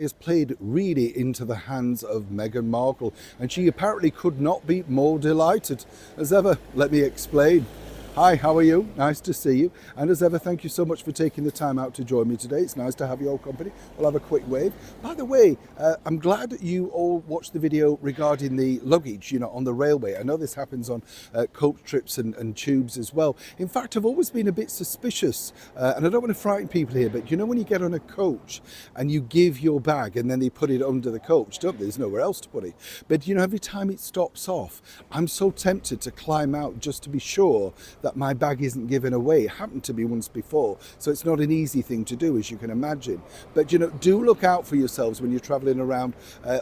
Is played really into the hands of Meghan Markle, and she apparently could not be more delighted. As ever, let me explain. Hi, how are you? Nice to see you. And as ever, thank you so much for taking the time out to join me today. It's nice to have your company. We'll have a quick wave. By the way, I'm glad that you all watched the video regarding the luggage, on the railway. I know this happens on coach trips and tubes as well. In fact, I've always been a bit suspicious, and I don't want to frighten people here, but when you get on a coach and you give your bag and then they put it under the coach, don't they? There's nowhere else to put it. But every time it stops off, I'm so tempted to climb out just to be sure that my bag isn't given away. It happened to me once before, so it's not an easy thing to do, as you can imagine. But do look out for yourselves when you're travelling around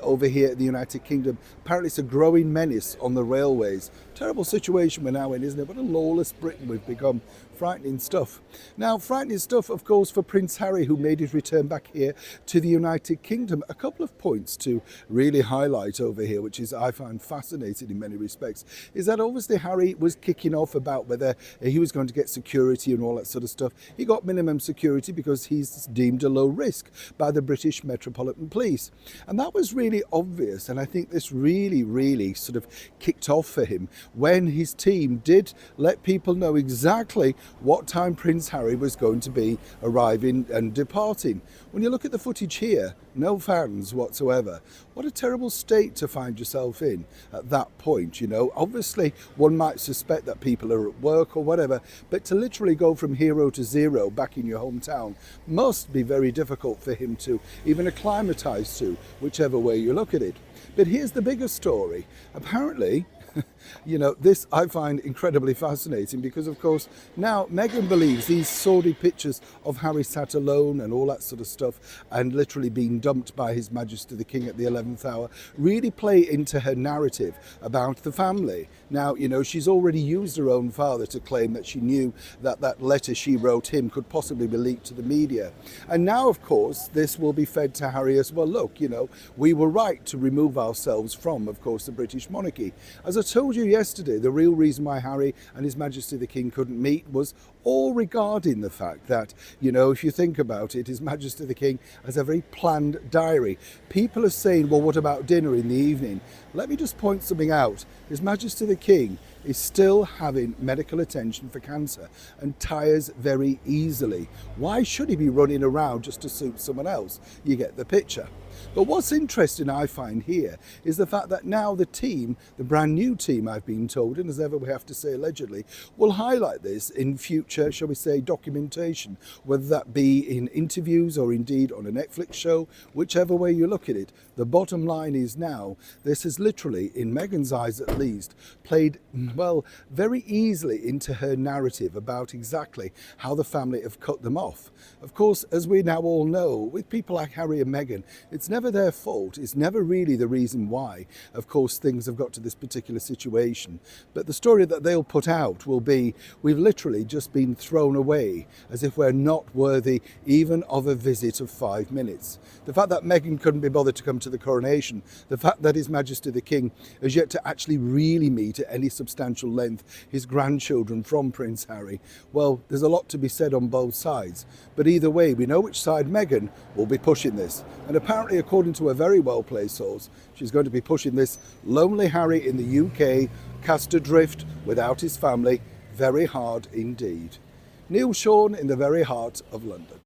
over here in the United Kingdom. Apparently it's a growing menace on the railways. Terrible situation we're now in, isn't it? What a lawless Britain we've become. Frightening stuff. Now, frightening stuff, of course, for Prince Harry, who made his return back here to the United Kingdom. A couple of points to really highlight over here, which is I find fascinating in many respects, is that obviously Harry was kicking off about whether he was going to get security and all that sort of stuff. He got minimum security because he's deemed a low risk by the British Metropolitan Police. And that was really obvious. And I think this really sort of kicked off for him when his team did let people know exactly what time Prince Harry was going to be arriving and departing. When you look at the footage here, no fans whatsoever. What a terrible state to find yourself in at that point, Obviously, one might suspect that people are at work or whatever, but to literally go from hero to zero back in your hometown must be very difficult for him to even acclimatise to, whichever way you look at it. But here's the bigger story. Apparently, this I find incredibly fascinating because, of course, now Meghan believes these sordid pictures of Harry sat alone and all that sort of stuff and literally being dumped by His Majesty the King at the 11th hour really play into her narrative about the family. Now, she's already used her own father to claim that she knew that that letter she wrote him could possibly be leaked to the media. And now, of course, this will be fed to Harry as well. Look, we were right to remove ourselves from, of course, the British monarchy. As I told you yesterday, the real reason why Harry and His Majesty the King couldn't meet was all regarding the fact that, if you think about it, His Majesty the King has a very planned diary. People are saying, well, what about dinner in the evening? Let me just point something out. His Majesty the King is still having medical attention for cancer and tires very easily. Why should he be running around just to suit someone else? You get the picture. But what's interesting, I find here, is the fact that now the team, the brand new team, I've been told, and as ever we have to say allegedly, will highlight this in future, shall we say, documentation, whether that be in interviews or indeed on a Netflix show, whichever way you look at it. The bottom line is now, this has literally, in Meghan's eyes at least, played, well, very easily into her narrative about exactly how the family have cut them off. Of course, as we now all know, with people like Harry and Meghan, it's never their fault. It's never really the reason why, of course, things have got to this particular situation. But the story that they'll put out will be, we've literally just been thrown away as if we're not worthy even of a visit of 5 minutes. The fact that Meghan couldn't be bothered to come to the coronation, the fact that His Majesty the King has yet to actually really meet at any substantial length his grandchildren from Prince Harry, well, there's a lot to be said on both sides. But either way, we know which side Meghan will be pushing this. And apparently, according to a very well-placed source, she's going to be pushing this lonely Harry in the UK, cast adrift without his family, very hard indeed. Neil Sean in the very heart of London.